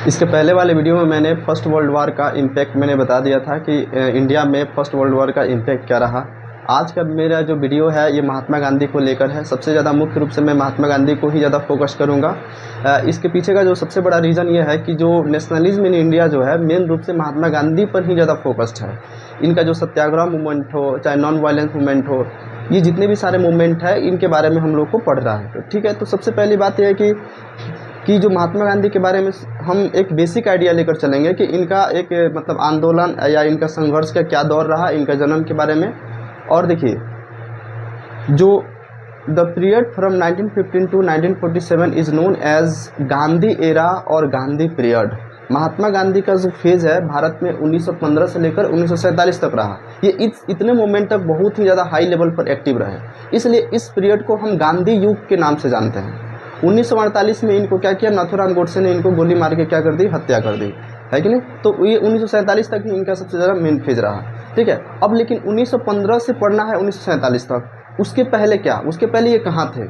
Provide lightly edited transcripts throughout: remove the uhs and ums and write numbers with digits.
इसके पहले वाले वीडियो में मैंने फर्स्ट वर्ल्ड वार का इम्पैक्ट मैंने बता दिया था कि इंडिया में फर्स्ट वर्ल्ड वार का इम्पैक्ट क्या रहा। आज का मेरा जो वीडियो है ये महात्मा गांधी को लेकर है। सबसे ज़्यादा मुख्य रूप से मैं महात्मा गांधी को ही ज़्यादा फोकस करूंगा। इसके पीछे का जो सबसे बड़ा रीज़न ये है कि जो नेशनलिज्म इन इंडिया जो है मेन रूप से महात्मा गांधी पर ही ज़्यादा फोकस्ड है। इनका जो सत्याग्रह मूवमेंट हो चाहे नॉन वायलेंस मूवमेंट हो, ये जितने भी सारे मूवमेंट है इनके बारे में हम लोग को पढ़ रहा है। तो ठीक है, तो सबसे पहली बात यह है कि जो महात्मा गांधी के बारे में हम एक बेसिक आइडिया लेकर चलेंगे कि इनका एक मतलब आंदोलन या इनका संघर्ष का क्या दौर रहा, इनका जन्म के बारे में। और देखिए, जो the period from 1915 to 1947 is known as Gandhi era और गांधी पीरियड। महात्मा गांधी का जो फेज़ है भारत में 1915 से लेकर 1947 तक रहा। ये इतने मोमेंट तक बहुत ही ज़्यादा हाई लेवल पर एक्टिव रहे, इसलिए इस पीरियड को हम गांधी युग के नाम से जानते हैं। 1948 में इनको क्या किया, नाथूराम गोडसे ने इनको गोली मार के क्या कर दी, हत्या कर दी, है कि नहीं। तो ये 1947 तक ही इनका सबसे ज़्यादा मेन फेज रहा, ठीक है। अब लेकिन 1915 से पढ़ना है 1947 तक। उसके पहले क्या, उसके पहले ये कहाँ थे,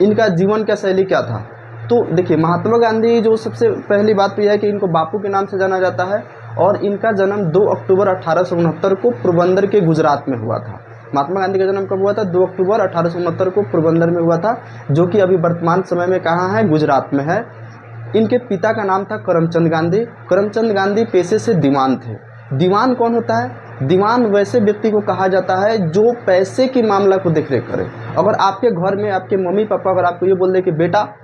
इनका जीवन का शैली क्या था। तो देखिए, महात्मा गांधी जो सबसे पहली बात तो यह है कि इनको बापू के नाम से जाना जाता है और इनका जन्म 2 अक्टूबर 1869 को पोरबंदर के गुजरात में हुआ था। महात्मा गांधी का जन्म कब हुआ था, 2 अक्टूबर 1869 को पोरबंदर में हुआ था, जो कि अभी वर्तमान समय में कहाँ है, गुजरात में है। इनके पिता का नाम था करमचंद गांधी। करमचंद गांधी पेशे से दीवान थे। दीवान कौन होता है, दीवान वैसे व्यक्ति को कहा जाता है जो पैसे के मामला को देखरेख करे। अगर आपके घर में आपके मम्मी पापा अगर आपको ये बोल दे कि बेटा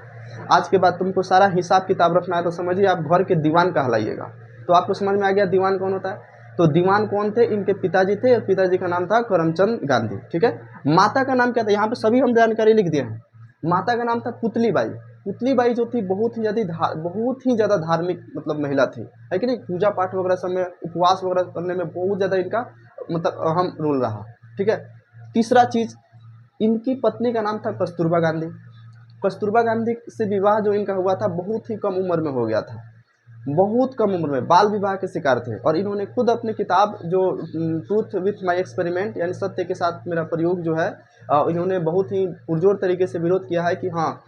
आज के बाद तुमको सारा हिसाब किताब रखना है, तो समझिए आप घर के दीवान कहलाइएगा। तो आपको समझ में आ गया दीवान कौन होता है। तो दीवान कौन थे, इनके पिताजी थे और पिताजी का नाम था करमचंद गांधी, ठीक है। माता का नाम क्या था, यहाँ पे सभी हम जानकारी लिख दिए हैं। माता का नाम था पुतली बाई। पुतली बाई जो थी बहुत ही ज़्यादा धार्मिक मतलब महिला थी, है कि नहीं। पूजा पाठ वगैरह सब में, उपवास वगैरह करने में बहुत ज़्यादा इनका मतलब अहम रोल रहा, ठीक है। तीसरा चीज़, इनकी पत्नी का नाम था कस्तूरबा गांधी। कस्तूरबा गांधी से विवाह जो इनका हुआ था बहुत ही कम उम्र में हो गया था, बहुत कम उम्र में बाल विवाह के शिकार थे। और इन्होंने खुद अपनी किताब जो ट्रूथ विथ माय एक्सपेरिमेंट यानी सत्य के साथ मेरा प्रयोग जो है, इन्होंने बहुत ही पुरजोर तरीके से विरोध किया है कि हाँ,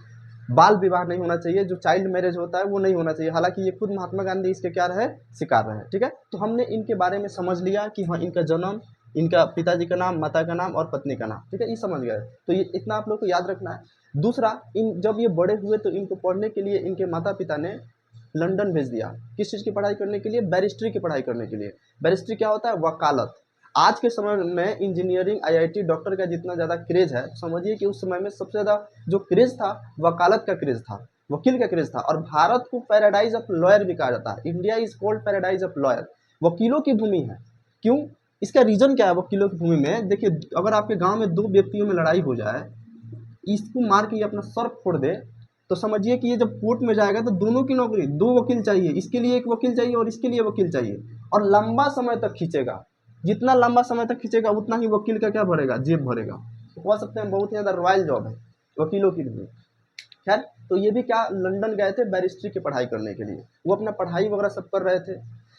बाल विवाह नहीं होना चाहिए, जो चाइल्ड मैरिज होता है वो नहीं होना चाहिए। हालांकि ये खुद महात्मा गांधी इसके क्या रहे, शिकार रहे, ठीक है। तो हमने इनके बारे में समझ लिया कि हाँ, इनका जन्म, इनका पिताजी का नाम, माता का नाम और पत्नी का नाम, ठीक है, ये समझ गए। तो ये इतना आप लोग को याद रखना है। दूसरा, इन जब ये बड़े हुए तो इनको पढ़ने के लिए इनके माता पिता ने लंदन भेज दिया। किस चीज़ की पढ़ाई करने के लिए, बैरिस्ट्री की पढ़ाई करने के लिए। बैरिस्ट्री क्या होता है, वकालत। आज के समय में इंजीनियरिंग, आईआईटी, डॉक्टर का जितना ज़्यादा क्रेज है, समझिए कि उस समय में सबसे ज़्यादा जो क्रेज था वकालत का क्रेज था, वकील का क्रेज था। और भारत को पैराडाइज ऑफ लॉयर भी कहा जाता है। India is called paradise of lawyer, वकीलों की भूमि है। क्यों, इसका रीज़न क्या है वकीलों की भूमि में। देखिए, अगर आपके गाँव में 2 व्यक्तियों में लड़ाई हो जाए, इसको मार के ये अपना सर फोड़ दे, तो समझिए कि ये जब कोर्ट में जाएगा तो दोनों की नौकरी, 2 वकील चाहिए, इसके लिए एक वकील चाहिए और इसके लिए वकील चाहिए। और लंबा समय तक खींचेगा, जितना लंबा समय तक खींचेगा उतना ही वकील का क्या भरेगा, जेब भरेगा। तो कह सकते हैं बहुत ही ज़्यादा रॉयल जॉब है वकीलों की भी। खैर, तो ये भी क्या लंदन गए थे बैरिस्ट्री की पढ़ाई करने के लिए। वो अपना पढ़ाई वगैरह सब कर रहे थे।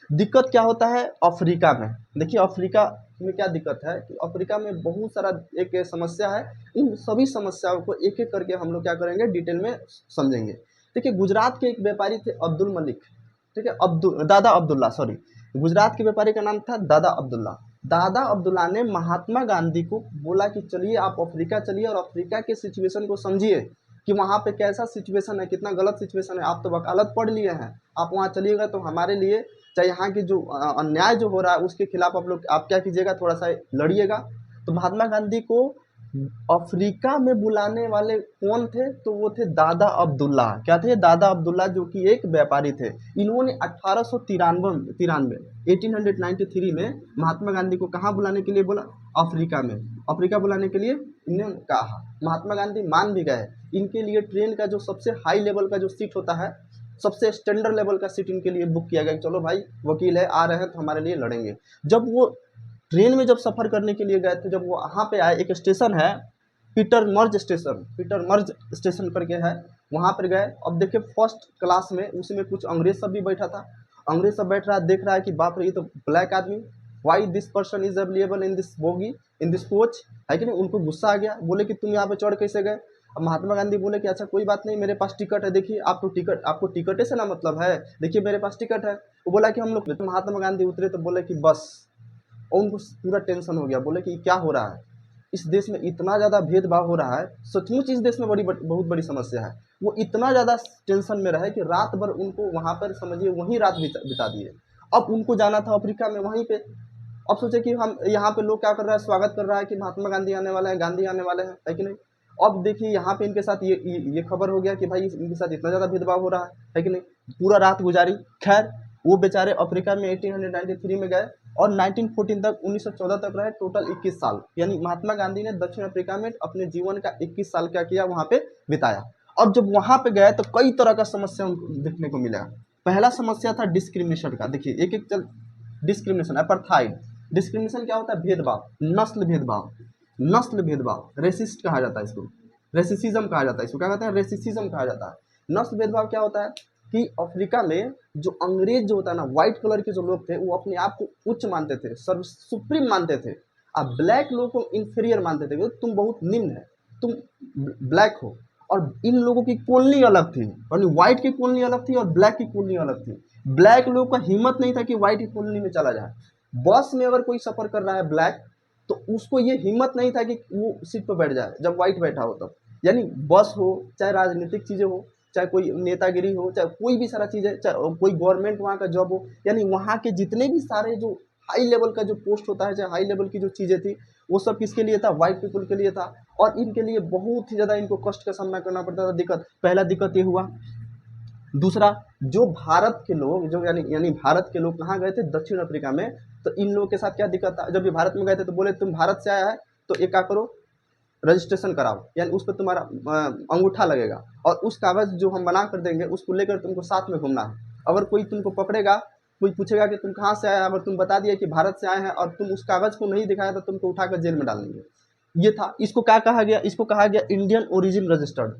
दिक्कत क्या होता है अफ्रीका में, देखिए अफ्रीका में क्या दिक्कत है कि अफ्रीका में बहुत सारा एक समस्या है। इन सभी समस्याओं को एक एक करके हम लोग क्या करेंगे, डिटेल में समझेंगे। देखिए, गुजरात के एक व्यापारी थे अब्दुल मलिक, ठीक है, दादा अब्दुल्ला, सॉरी। गुजरात के व्यापारी का नाम था दादा अब्दुल्ला। दादा अब्दुल्ला ने महात्मा गांधी को बोला कि चलिए आप अफ्रीका चलिए और अफ्रीका के सिचुएशन को समझिए कि वहाँ पे कैसा सिचुएशन है, कितना गलत सिचुएशन है। आप तो वकालत पढ़ लिए हैं, आप वहाँ चलिएगा तो हमारे लिए, चाहे यहाँ की जो अन्याय जो हो रहा है उसके खिलाफ आप क्या कीजिएगा, थोड़ा सा लड़िएगा। तो महात्मा गांधी को अफ्रीका में बुलाने वाले कौन थे, तो वो थे दादा अब्दुल्ला। क्या थे, दादा अब्दुल्ला, जो कि एक व्यापारी थे। इन्होंने 1893 में महात्मा गांधी को कहाँ बुलाने के लिए बोला, अफ्रीका में। अफ्रीका बुलाने के लिए इन्होंने कहा, महात्मा गांधी मान भी गए। इनके लिए ट्रेन का जो सबसे हाई लेवल का जो सीट होता है, सबसे स्टैंडर्ड लेवल का सीट इनके लिए बुक किया गया कि चलो भाई वकील है, आ रहे हैं तो हमारे लिए लड़ेंगे। जब वो ट्रेन में जब सफ़र करने के लिए गए थे, जब वो वहाँ पे आए, एक स्टेशन है पीटर मर्ज स्टेशन करके है, वहाँ पर गए। अब देखिए फर्स्ट क्लास में उसमें कुछ अंग्रेज सब भी बैठा था। अंग्रेज सब बैठ रहा है, देख रहा है कि बाप रे ये तो ब्लैक आदमी, why this person is available in this bogie, in this coach, है कि नहीं। उनको गुस्सा आ गया, बोले कि तुम यहाँ पे चढ़ कैसे गए। अब महात्मा गांधी बोले कि अच्छा कोई बात नहीं, मेरे पास टिकट है, देखिए आप तो टिकट, आपको टिकटे से ना मतलब है, देखिए मेरे पास टिकट है। वो बोला कि हम लोग, तो महात्मा गांधी उतरे तो बोले कि बस, और उनको पूरा टेंशन हो गया, बोले कि क्या हो रहा है, इस देश में इतना ज़्यादा भेदभाव हो रहा है, सचमुच इस देश में बहुत बड़ी समस्या है। वो इतना ज़्यादा टेंशन में रहे कि रात भर उनको वहाँ पर समझिए वहीं रात बिता दिए। अब उनको जाना था अफ्रीका में, वहीं पे। अब सोचे कि हम यहाँ पे लोग क्या कर रहा है, स्वागत कर रहा है कि महात्मा गांधी आने वाले हैं, गांधी आने वाले हैं, है कि नहीं। अब देखिए यहाँ पे इनके साथ ये खबर हो गया कि भाई इनके साथ इतना ज़्यादा भेदभाव हो रहा है कि नहीं। पूरा रात गुजारी। खैर वो बेचारे अफ्रीका में 1893 में गए और 1914 तक 1914 तक रहे, टोटल 21 साल। यानी महात्मा गांधी ने दक्षिण अफ्रीका में अपने जीवन का 21 साल क्या किया, वहाँ पे बिताया। अब जब वहाँ पे गए तो कई तरह का समस्या देखने को मिला। पहला समस्या था डिस्क्रिमिनेशन का। देखिए एक एक चल, डिस्क्रिमिनेशन, अपार्थाइड। डिस्क्रिमिनेशन क्या होता है, भेदभाव, नस्ल भेदभाव, नस्ल भेदभाव, रेसिस्ट कहा जाता है इसको, रेसिसिज्म कहा जाता है इसको, क्या कहते हैं, रेसिसिज्म कहा जाता है। नस्ल भेदभाव क्या होता है कि अफ्रीका में जो अंग्रेज जो होता है ना, व्हाइट कलर के जो लोग थे, वो अपने आप को उच्च मानते थे, सर्व सुप्रीम मानते थे। अब ब्लैक लोगों को इंफीरियर मानते थे, तुम बहुत निम्न है, तुम ब्लैक हो। और इन लोगों की कॉलोनी अलग थी, यानी व्हाइट की कॉलोनी अलग थी और ब्लैक की कॉलोनी अलग थी। ब्लैक लोगों का हिम्मत नहीं था कि व्हाइट की कॉलोनी में चला जाए। बस में अगर कोई सफर कर रहा है ब्लैक, तो उसको ये हिम्मत नहीं था कि वो सीट पर बैठ जाए जब व्हाइट बैठा हो तब। यानी बस हो, चाहे राजनीतिक चीज़ें हो, चाहे कोई नेतागिरी हो, चाहे कोई भी सारा चीज़ है, चाहे कोई गवर्नमेंट वहाँ का जॉब हो, यानी वहाँ के जितने भी सारे जो हाई लेवल का जो पोस्ट होता है, चाहे हाई लेवल की जो चीज़ें थी, वो सब किसके लिए था, व्हाइट पीपल के लिए था। और इनके लिए बहुत ही ज़्यादा इनको कष्ट का सामना करना पड़ता था। दिक्कत, पहला दिक्कत ये हुआ। दूसरा, जो भारत के लोग, जो यानी यानी भारत के लोग कहाँ गए थे, दक्षिण अफ्रीका में, तो इन लोगों के साथ क्या दिक्कत था, जब ये भारत में गए थे तो बोले तुम भारत से आया है तो एक क्या करो, रजिस्ट्रेशन कराओ, यानी उस पर तुम्हारा अंगूठा लगेगा, और उस कागज़ जो हम बना कर देंगे उसको लेकर तुमको साथ में घूमना है। अगर कोई तुमको पकड़ेगा, कोई पूछेगा कि तुम कहाँ से आया, अगर तुम बता दिया कि भारत से आए हैं और तुम उस कागज़ को नहीं दिखाया तो तुमको उठाकर जेल में डाल देंगे। ये था। इसको क्या कहा गया, इसको कहा गया इंडियन ओरिजिन रजिस्टर्ड।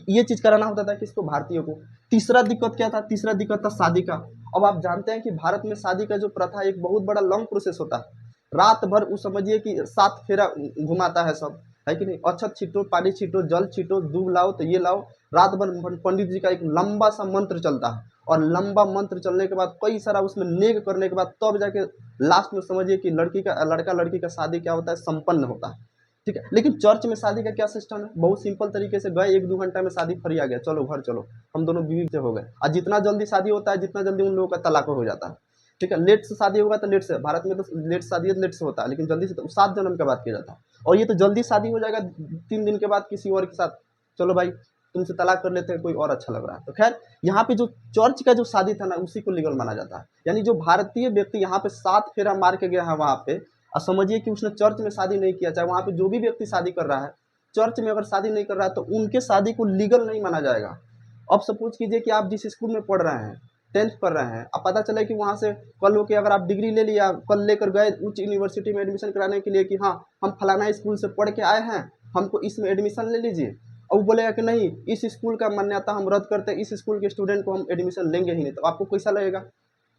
ये चीज़ कराना होता था किसको, भारतीयों को। तीसरा दिक्कत क्या था, तीसरा दिक्कत था शादी का। अब आप जानते हैं कि भारत में शादी का जो प्रथा एक बहुत बड़ा लॉन्ग प्रोसेस होता है। रात भर वो समझिए कि 7 फेरा घुमाता है सब, है कि नहीं। अक्षत छीटो, पानी छीटो, जल छीटो, दूब लाओ तो ये लाओ। रात भर पंडित जी का एक लंबा सा मंत्र चलता है, और लंबा मंत्र चलने के बाद कई सारा उसमें नेग करने के बाद तब जाके लास्ट में समझिए कि लड़का लड़की का शादी क्या होता है, संपन्न होता है। ठीक है। लेकिन चर्च में शादी का क्या सिस्टम है, बहुत सिंपल तरीके से गए, 1-2 घंटा में शादी फरिया गया, चलो घर चलो, हम दोनों बीवी से हो गए। और जितना जल्दी शादी होता है, जितना जल्दी उन लोगों का तलाक हो जाता है। ठीक है। लेट से शादी होगा तो लेट से, भारत में तो लेट शादी है, लेट से होता है, लेकिन जल्दी से तो 7 जन्म के बाद किया जाता है। और ये तो जल्दी शादी हो जाएगा, 3 दिन के बाद किसी और के साथ, चलो भाई तुमसे तलाक कर लेते हैं, कोई और अच्छा लग रहा है। तो खैर यहाँ पे जो चर्च का जो शादी था ना, उसी को लीगल माना जाता है। यानी जो भारतीय व्यक्ति यहाँ पे 7 फेरा मार के गया है वहाँ पे, और समझिए कि उसने चर्च में शादी नहीं किया, चाहे वहाँ पे जो भी व्यक्ति शादी कर रहा है, चर्च में अगर शादी नहीं कर रहा है तो उनके शादी को लीगल नहीं माना जाएगा। अब सपोज कीजिए कि आप जिस स्कूल में पढ़ रहे हैं, 10th कर रहे हैं, अब पता चला कि वहाँ से कल हो के अगर आप डिग्री ले लिया, कल लेकर गए उच्च यूनिवर्सिटी में एडमिशन कराने के लिए कि हाँ हम फलाना स्कूल से पढ़ के आए हैं, हमको इसमें एडमिशन ले लीजिए। और वो बोलेगा कि नहीं, इस स्कूल का मान्यता हम रद्द करते हैं, इस स्कूल के स्टूडेंट को हम एडमिशन लेंगे ही नहीं, तो आपको कैसा लगेगा।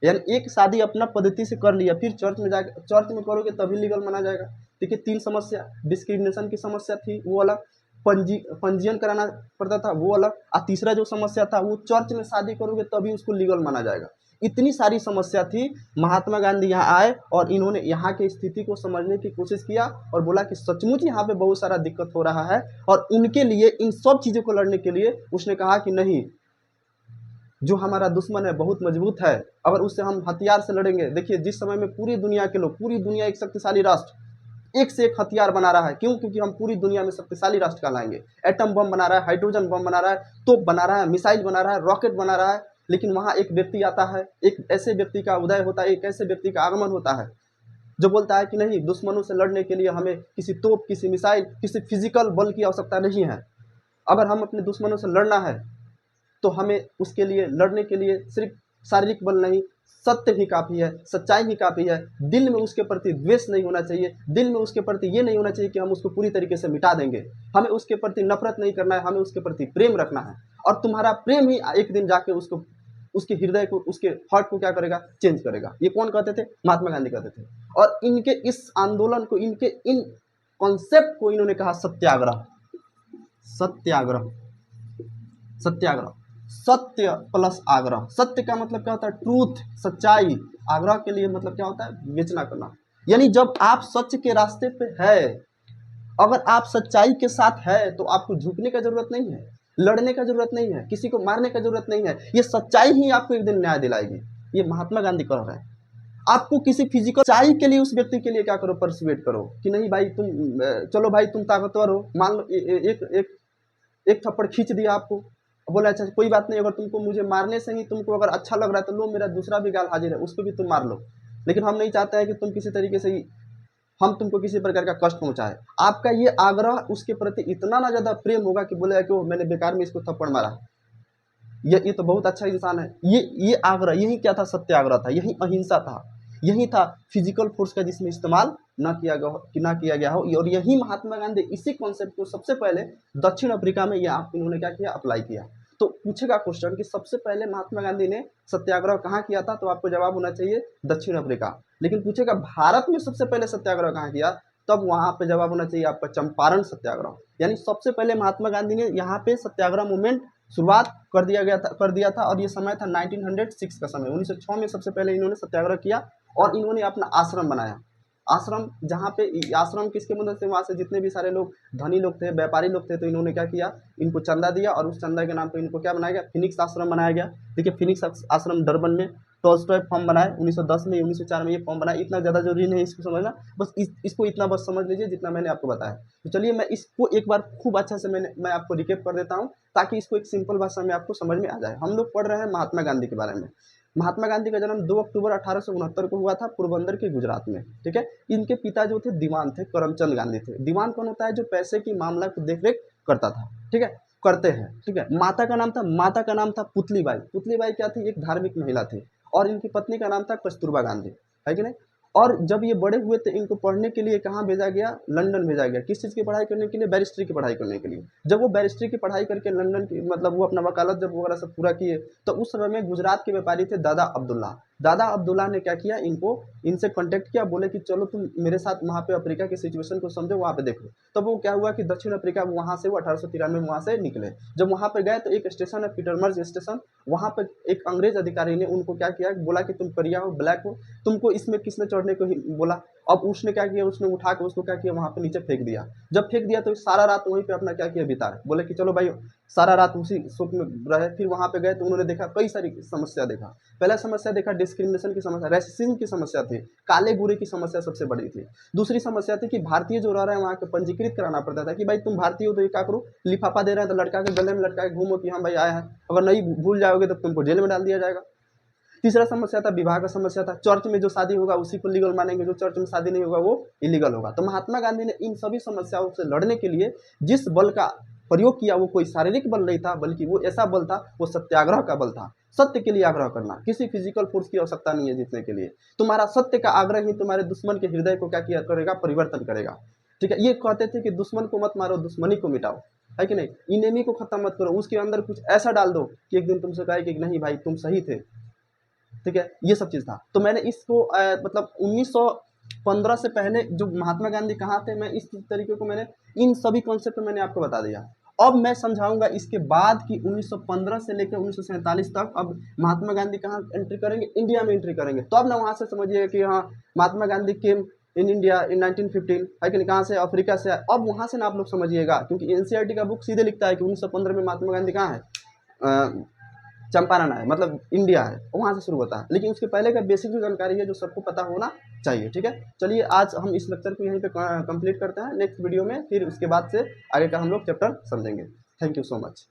यानी एक शादी अपना पद्धति से कर लिया, फिर चर्च में जाकर चर्च में करोगे तभी लीगल माना जाएगा। देखिए 3 समस्या, डिस्क्रिमिनेशन की समस्या थी वो अलग, पंजीयन कराना पड़ता था वो अलग, और तीसरा जो समस्या था वो चर्च में शादी करोगे तभी उसको लीगल माना जाएगा। इतनी सारी समस्या थी। महात्मा गांधी यहाँ आए और इन्होंने यहाँ की स्थिति को समझने की कोशिश किया और बोला कि सचमुच यहाँ पे बहुत सारा दिक्कत हो रहा है, और उनके लिए इन सब चीज़ों को लड़ने के लिए उसने कहा कि नहीं, जो हमारा दुश्मन है बहुत मजबूत है, अगर उससे हम हथियार से लड़ेंगे। देखिए जिस समय में पूरी दुनिया के लोग, पूरी दुनिया एक शक्तिशाली राष्ट्र एक से एक हथियार बना रहा है, क्यों, क्योंकि हम पूरी दुनिया में शक्तिशाली राष्ट्र कहलाएंगे। एटम बम बना रहा है, हाइड्रोजन बम बना रहा है, तोप बना रहा है, मिसाइल बना रहा है, रॉकेट बना रहा है, लेकिन वहाँ एक व्यक्ति आता है, एक ऐसे व्यक्ति का उदय होता है, एक ऐसे व्यक्ति का आगमन होता है जो बोलता है कि नहीं, दुश्मनों से लड़ने के लिए हमें किसी तोप, किसी मिसाइल, किसी फिजिकल बल की आवश्यकता नहीं है। अगर हम अपने दुश्मनों से लड़ना है तो हमें उसके लिए लड़ने के लिए सिर्फ शारीरिक बल नहीं, सत्य ही काफ़ी है, सच्चाई ही काफ़ी है। दिल में उसके प्रति द्वेष नहीं होना चाहिए, दिल में उसके प्रति ये नहीं होना चाहिए कि हम उसको पूरी तरीके से मिटा देंगे। हमें उसके प्रति नफरत नहीं करना है, हमें उसके प्रति प्रेम रखना है, और तुम्हारा प्रेम ही एक दिन जाके उसको, उसके हृदय को, उसके हार्ट को क्या करेगा, चेंज करेगा। ये कौन कहते थे, महात्मा गांधी कहते थे। और इनके इस आंदोलन को, इनके इन कॉन्सेप्ट को इन्होंने कहा सत्याग्रह। सत्याग्रह। सत्याग्रह, सत्य प्लस आग्रह। सत्य का मतलब क्या होता है? ट्रूथ, सच्चाई। आग्रह के लिए मतलब क्या होता है? विवेचना करना। यानी जब आप सच के रास्ते पे है, अगर आप सच्चाई के साथ है तो आपको झुकने का जरूरत नहीं है, लड़ने का जरूरत नहीं है, किसी को मारने का जरूरत नहीं है। ये सच्चाई ही आपको एक दिन न्याय दिलाएगी। ये महात्मा गांधी कह रहे हैं। आपको किसी फिजिकल सच्चाई के लिए उस व्यक्ति के लिए क्या करो? परसुएट करो कि नहीं भाई तुम चलो भाई तुम ताकतवर हो, मान लो एक एक एक थप्पड़ खींच दिया आपको, बोला अच्छा कोई बात नहीं, अगर तुमको मुझे मारने से ही तुमको अगर अच्छा लग रहा है तो लो मेरा दूसरा भी गाल हाजिर है, उसको भी तुम मार लो, लेकिन हम नहीं चाहते हैं कि तुम किसी तरीके से हम तुमको किसी प्रकार का कष्ट पहुंचाए। आपका ये आग्रह उसके प्रति इतना ना ज्यादा प्रेम होगा कि बोलेगा कि मैंने बेकार में इसको थप्पड़ मारा, ये तो बहुत अच्छा इंसान है। ये आग्रह, यही क्या था? सत्याग्रह था, यही अहिंसा था, यही था फिजिकल फोर्स का जिसमें इस्तेमाल ना किया गया हो। और यही महात्मा गांधी इसी कॉन्सेप्ट को सबसे पहले दक्षिण अफ्रीका में इन्होंने क्या किया? अप्लाई किया। तो पूछेगा क्वेश्चन कि सबसे पहले महात्मा गांधी ने सत्याग्रह कहाँ किया था, तो आपको जवाब होना चाहिए दक्षिण अफ्रीका। लेकिन पूछेगा भारत में सबसे पहले सत्याग्रह कहाँ किया, तब वहां पे जवाब होना चाहिए आपका चंपारण सत्याग्रह। यानी सबसे पहले महात्मा गांधी ने यहाँ पे सत्याग्रह मूवमेंट शुरुआत कर दिया था और ये समय था 1906 का समय। 1906 में सबसे पहले इन्होंने सत्याग्रह किया और इन्होंने अपना आश्रम बनाया। आश्रम जहाँ पे आश्रम किसके मदद से? वहाँ से जितने भी सारे लोग धनी लोग थे, व्यापारी लोग थे, तो इन्होंने क्या किया? इनको चंदा दिया और उस चंदा के नाम पे इनको क्या बनाया गया? फिनिक्स आश्रम बनाया गया। देखिए फिनिक्स आश्रम डरबन में, टॉल्स्टॉय फॉर्म बनाए 1910 में, 1904 में ये फॉर्म बनाए। इतना ज़्यादा जरूरी नहीं इसको समझना, बस इसको इतना बस समझ लीजिए जितना मैंने आपको बताया। तो चलिए मैं इसको एक बार खूब अच्छा से मैं आपको रिकेप कर देता हूँ ताकि इसको एक सिंपल भाषा में आपको समझ में आ जाए। हम लोग पढ़ रहे हैं महात्मा गांधी के बारे में। महात्मा गांधी का जन्म 2 अक्टूबर 1869 को हुआ था पोरबंदर के गुजरात में। ठीक है। इनके पिता जो थे दीवान थे, करमचंद गांधी थे। दीवान कौन होता है? जो पैसे की मामला को देखरेख करता था। ठीक है, करते हैं। ठीक है। माता का नाम था पुतलीबाई। पुतलीबाई क्या थी? एक धार्मिक महिला थी। और इनकी पत्नी का नाम था कस्तूरबा गांधी, है कि नहीं। और जब ये बड़े हुए थे इनको पढ़ने के लिए कहाँ भेजा गया? लंदन भेजा गया। किस चीज़ की पढ़ाई करने के लिए? बैरिस्ट्री की पढ़ाई करने के लिए। जब वो बैरिस्ट्री की पढ़ाई करके लंदन की मतलब वो अपना वकालत जब वगैरह सब पूरा किए, तो उस समय में गुजरात के व्यापारी थे दादा अब्दुल्ला। दादा अब्दुल्ला ने क्या किया? इनसे कॉन्टेक्ट किया, बोले कि चलो तुम मेरे साथ वहाँ पे अफ्रीका की सिचुएशन को समझो, वहाँ पे देखो। तब वो क्या हुआ कि दक्षिण अफ्रीका वहाँ से वो 1893 में वहाँ से निकले। जब वहाँ पे गए तो एक स्टेशन है पीटरमर्ज स्टेशन, वहाँ पर एक अंग्रेज अधिकारी ने उनको क्या किया? बोला कि तुम करिया हो, ब्लैक हो, तुमको इसमें किसने चढ़ने को ही बोला। अब उसने क्या किया? उसने उठा के उसको क्या किया? वहाँ पे नीचे फेंक दिया। जब फेंक दिया तो सारा रात वहीं पे अपना क्या किया? बिताया। बोले कि चलो भाई सारा रात उसी शोक में रहे। फिर वहाँ पे गए तो उन्होंने देखा कई सारी समस्या देखा। पहला समस्या देखा डिस्क्रिमिनेशन की समस्या, रेसिज्म की समस्या थी, काले गोरे की समस्या सबसे बड़ी थी। दूसरी समस्या थी कि भारतीय जो रह रहे हैं वहाँ के पंजीकृत कराना पड़ता था कि भाई तुम भारतीय हो तो ये क्या करो? लिफाफा दे रहे हैं तो लटका के गले में लटका के घूमो कि हाँ भाई आए हैं, अगर नहीं भूल जाओगे तो तुमको जेल में डाल दिया जाएगा। तीसरा समस्या था विवाह का समस्या था। चर्च में जो शादी होगा उसी को लीगल मानेंगे, जो चर्च में शादी नहीं होगा वो इलीगल होगा। तो महात्मा गांधी ने इन सभी समस्याओं से लड़ने के लिए जिस बल का प्रयोग किया वो कोई शारीरिक बल नहीं था, बल्कि वो ऐसा बल था, वो सत्याग्रह का बल था। सत्य के लिए आग्रह करना, किसी फिजिकल फोर्स की आवश्यकता नहीं है जीतने के लिए। तुम्हारा सत्य का आग्रह ही तुम्हारे दुश्मन के हृदय को क्या किया करेगा? परिवर्तन करेगा। ठीक है। ये कहते थे कि दुश्मन को मत मारो, दुश्मनी को मिटाओ, है कि नहीं। इनेमी को खत्म मत करो, उसके अंदर कुछ ऐसा डाल दो कि एक दिन तुमसे कहे कि नहीं भाई तुम सही थे। ठीक है। ये सब चीज़ था। तो मैंने इसको मतलब 1915 से पहले जो महात्मा गांधी कहाँ थे, मैं इस तरीके को मैंने इन सभी कॉन्सेप्ट मैंने आपको बता दिया। अब मैं समझाऊंगा इसके बाद कि 1915 से लेकर 1947 तक अब महात्मा गांधी कहाँ एंट्री करेंगे? इंडिया में एंट्री करेंगे। तो अब ना वहाँ से समझिए कि हाँ महात्मा गांधी केम इन इंडिया इन 1915, है कि नहीं, कहाँ से? अफ्रीका से। अब वहाँ से ना आप लोग समझिएगा, क्योंकि एनसीईआरटी का बुक सीधे लिखता है कि 1915 में महात्मा गांधी कहाँ है? चंपारण है, मतलब इंडिया है, वहाँ से शुरू होता है। लेकिन उसके पहले का बेसिक जो जानकारी है जो सबको पता होना चाहिए। ठीक है। चलिए आज हम इस लेक्चर को यहीं पे कंप्लीट करते हैं। नेक्स्ट वीडियो में फिर उसके बाद से आगे का हम लोग चैप्टर समझेंगे। Thank you so much.